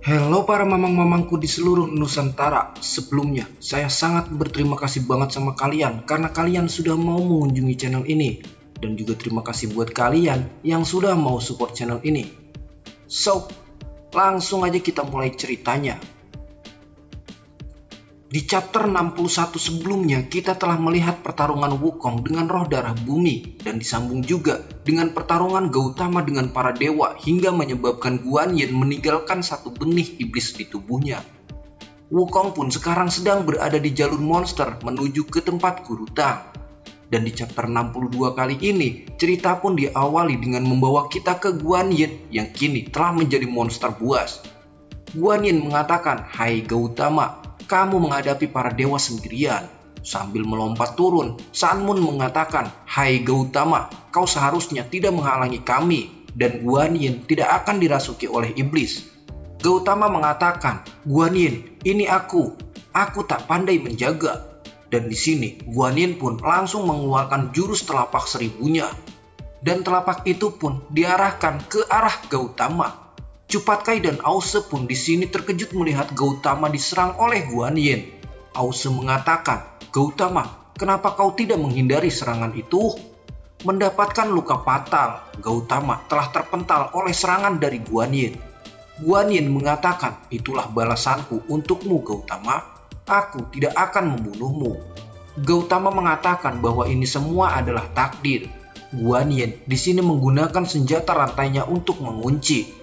Halo para mamang-mamangku di seluruh Nusantara. Sebelumnya, saya sangat berterima kasih banget sama kalian karena kalian sudah mau mengunjungi channel ini. Dan juga terima kasih buat kalian yang sudah mau support channel ini. So, langsung aja kita mulai ceritanya. Di chapter 61 sebelumnya, kita telah melihat pertarungan Wukong dengan roh darah bumi, dan disambung juga dengan pertarungan Gautama dengan para dewa hingga menyebabkan Guan Yin meninggalkan satu benih iblis di tubuhnya. Wukong pun sekarang sedang berada di jalur monster menuju ke tempat Guru Tang. Dan di chapter 62 kali ini, cerita pun diawali dengan membawa kita ke Guan Yin yang kini telah menjadi monster buas. Guan Yin mengatakan, "Hai Gautama, kamu menghadapi para dewa sendirian." Sambil melompat turun, Sun Moon mengatakan, "Hai Gautama, kau seharusnya tidak menghalangi kami, dan Guan Yin tidak akan dirasuki oleh iblis." Gautama mengatakan, "Guan Yin, ini aku tak pandai menjaga." Dan di sini, Guan Yin pun langsung mengeluarkan jurus telapak seribunya. Dan telapak itu pun diarahkan ke arah Gautama. Cupat Kai dan Ause pun di sini terkejut melihat Gautama diserang oleh Guan Yin. Ause mengatakan, "Gautama, kenapa kau tidak menghindari serangan itu?" Mendapatkan luka fatal, Gautama telah terpental oleh serangan dari Guan Yin. Guan Yin mengatakan, "Itulah balasanku untukmu Gautama. Aku tidak akan membunuhmu." Gautama mengatakan bahwa ini semua adalah takdir. Guan Yin di sini menggunakan senjata rantainya untuk mengunci.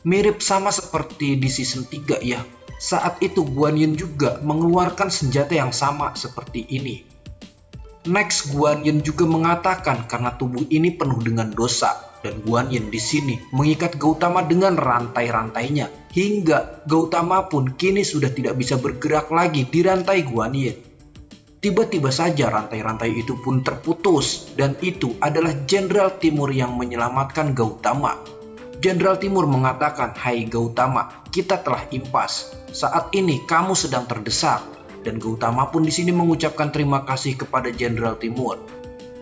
Mirip sama seperti di season 3 ya. Saat itu Guan Yin juga mengeluarkan senjata yang sama seperti ini. Next, Guan Yin juga mengatakan karena tubuh ini penuh dengan dosa, dan Guan Yin di sini mengikat Gautama dengan rantai-rantainya hingga Gautama pun kini sudah tidak bisa bergerak lagi di rantai Guan Yin. Tiba-tiba saja rantai-rantai itu pun terputus, dan itu adalah Jenderal Timur yang menyelamatkan Gautama. Jenderal Timur mengatakan, "Hai Gautama, kita telah impas. Saat ini kamu sedang terdesak." Dan Gautama pun di sini mengucapkan terima kasih kepada Jenderal Timur.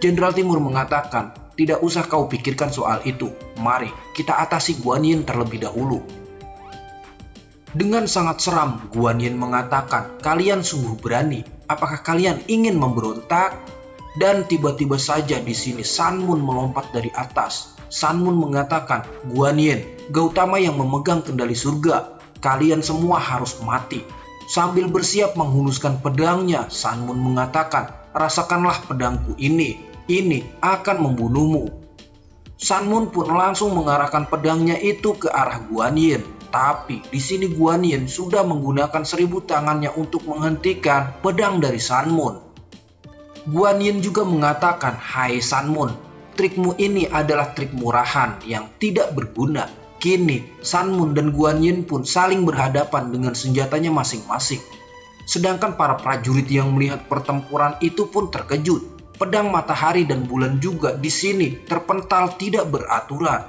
Jenderal Timur mengatakan, "Tidak usah kau pikirkan soal itu. Mari kita atasi Guan Yin terlebih dahulu." Dengan sangat seram, Guan Yin mengatakan, "Kalian sungguh berani. Apakah kalian ingin memberontak?" Dan tiba-tiba saja di sini Sun Moon melompat dari atas. Sun Moon mengatakan, "Guan Yin, Gautama yang memegang kendali surga. Kalian semua harus mati." Sambil bersiap menghunuskan pedangnya, Sun Moon mengatakan, "Rasakanlah pedangku ini akan membunuhmu." Sun Moon pun langsung mengarahkan pedangnya itu ke arah Guan Yin. Tapi di sini Guan Yin sudah menggunakan 1000 tangannya untuk menghentikan pedang dari Sun Moon. Guan Yin juga mengatakan, "Hai Sun Moon, trikmu ini adalah trik murahan yang tidak berguna." Kini, Sun Moon dan Guan Yin pun saling berhadapan dengan senjatanya masing-masing. Sedangkan para prajurit yang melihat pertempuran itu pun terkejut. Pedang matahari dan bulan juga di sini terpental tidak beraturan.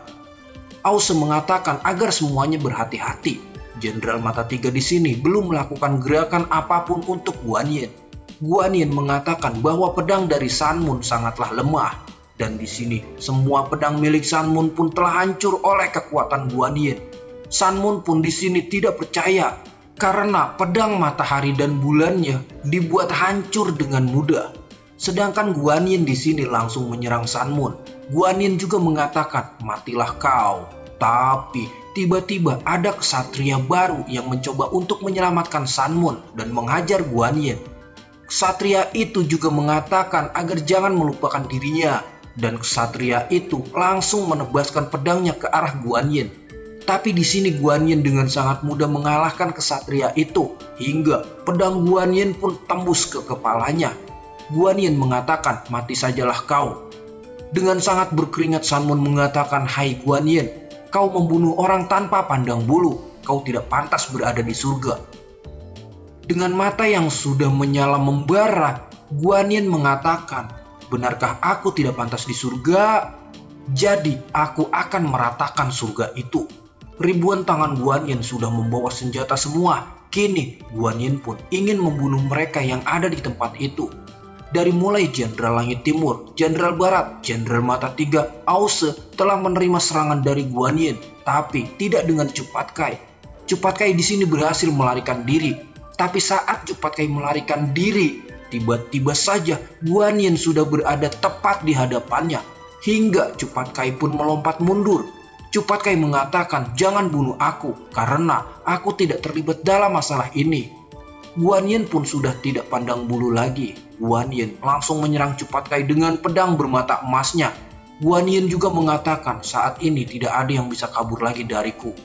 Ause mengatakan agar semuanya berhati-hati. Jenderal Mata Tiga di sini belum melakukan gerakan apapun untuk Guan Yin. Guan Yin mengatakan bahwa pedang dari Sun Moon sangatlah lemah. Dan di sini semua pedang milik Sun Moon pun telah hancur oleh kekuatan Guan Yin. Sun Moon pun di sini tidak percaya karena pedang matahari dan bulannya dibuat hancur dengan mudah. Sedangkan Guan Yin di sini langsung menyerang Sun Moon. Guan Yin juga mengatakan, "Matilah kau." Tapi tiba-tiba ada ksatria baru yang mencoba untuk menyelamatkan Sun Moon dan menghajar Guan Yin. Ksatria itu juga mengatakan agar jangan melupakan dirinya. Dan ksatria itu langsung menebaskan pedangnya ke arah Guan Yin. Tapi di sini Guan Yin dengan sangat mudah mengalahkan ksatria itu hingga pedang Guan Yin pun tembus ke kepalanya. Guan Yin mengatakan, "Mati sajalah kau." Dengan sangat berkeringat Sun Moon mengatakan, "Hai Guan Yin, kau membunuh orang tanpa pandang bulu. Kau tidak pantas berada di surga." Dengan mata yang sudah menyala membara, Guan Yin mengatakan, "Benarkah aku tidak pantas di surga? Jadi aku akan meratakan surga itu." Ribuan tangan Guan Yin sudah membawa senjata semua. Kini Guan Yin pun ingin membunuh mereka yang ada di tempat itu. Dari mulai Jenderal Langit Timur, Jenderal Barat, Jenderal Mata Tiga, Ause telah menerima serangan dari Guan Yin, tapi tidak dengan Cupat Kai. Cepat Kai di sini berhasil melarikan diri. Tapi saat Cepat Kai melarikan diri, tiba-tiba saja Guan Yin sudah berada tepat di hadapannya. Hingga Cepat Kai pun melompat mundur. Cepat Kai mengatakan, "Jangan bunuh aku karena aku tidak terlibat dalam masalah ini." Guan Yin pun sudah tidak pandang bulu lagi. Guan Yin langsung menyerang Cepat Kai dengan pedang bermata emasnya. Guan Yin juga mengatakan, "Saat ini tidak ada yang bisa kabur lagi dariku."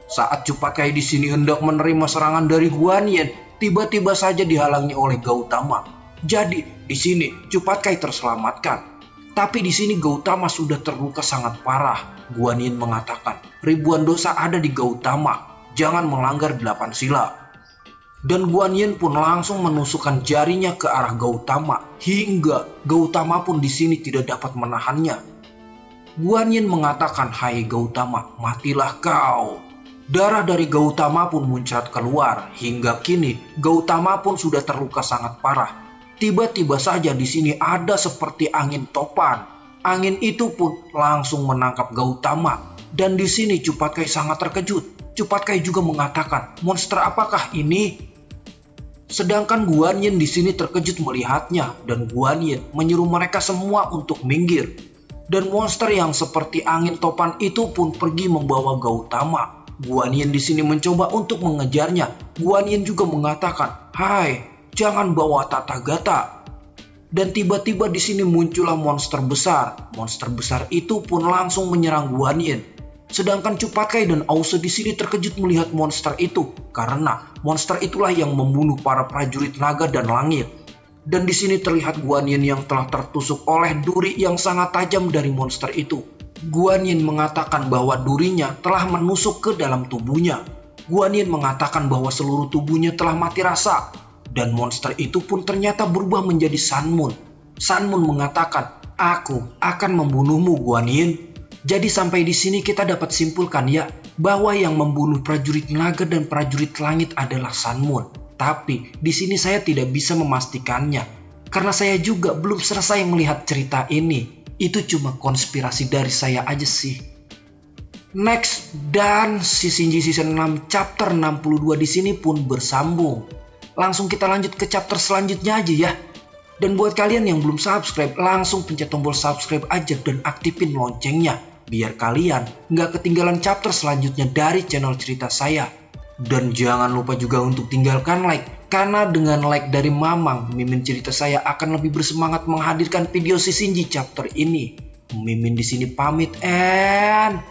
Saat Cepat Kai di sini hendak menerima serangan dari Guan Yin, tiba-tiba saja dihalangi oleh Gautama. Jadi di sini Cepat Kai terselamatkan. Tapi di sini Gautama sudah terluka sangat parah. Guan Yin mengatakan, "Ribuan dosa ada di Gautama. Jangan melanggar 8 sila." Dan Guan Yin pun langsung menusukkan jarinya ke arah Gautama. Hingga Gautama pun di sini tidak dapat menahannya. Guan Yin mengatakan, "Hai Gautama, matilah kau." Darah dari Gautama pun muncrat keluar. Hingga kini Gautama pun sudah terluka sangat parah. Tiba-tiba saja di sini ada seperti angin topan. Angin itu pun langsung menangkap Gautama. Dan di sini Cepat Kai sangat terkejut. Cepat Kai juga mengatakan, "Monster apakah ini?" Sedangkan Guan Yin di sini terkejut melihatnya. Dan Guan Yin menyuruh mereka semua untuk minggir. Dan monster yang seperti angin topan itu pun pergi membawa Gautama. Guan Yin di sini mencoba untuk mengejarnya. Guan Yin juga mengatakan, "Hai, jangan bawa Tathagata." Dan tiba-tiba di sini muncullah monster besar. Monster besar itu pun langsung menyerang Guan Yin. Sedangkan Cepat Kai dan Ause di sini terkejut melihat monster itu karena monster itulah yang membunuh para prajurit naga dan langit. Dan di sini terlihat Guan Yin yang telah tertusuk oleh duri yang sangat tajam dari monster itu. Guan Yin mengatakan bahwa durinya telah menusuk ke dalam tubuhnya. Guan Yin mengatakan bahwa seluruh tubuhnya telah mati rasa. Dan monster itu pun ternyata berubah menjadi Sun Moon. Sun Moon mengatakan, "Aku akan membunuhmu, Guan Yin." Jadi sampai di sini kita dapat simpulkan ya, bahwa yang membunuh prajurit naga dan prajurit langit adalah Sun Moon. Tapi di sini saya tidak bisa memastikannya, karena saya juga belum selesai melihat cerita ini. Itu cuma konspirasi dari saya aja sih. Next, dan Shinji Season 6 chapter 62 di sini pun bersambung. Langsung kita lanjut ke chapter selanjutnya aja ya. Dan buat kalian yang belum subscribe, langsung pencet tombol subscribe aja dan aktifin loncengnya. Biar kalian nggak ketinggalan chapter selanjutnya dari channel cerita saya. Dan jangan lupa juga untuk tinggalkan like. Karena dengan like dari Mamang, Mimin cerita saya akan lebih bersemangat menghadirkan video si Shinji chapter ini. Mimin di sini pamit and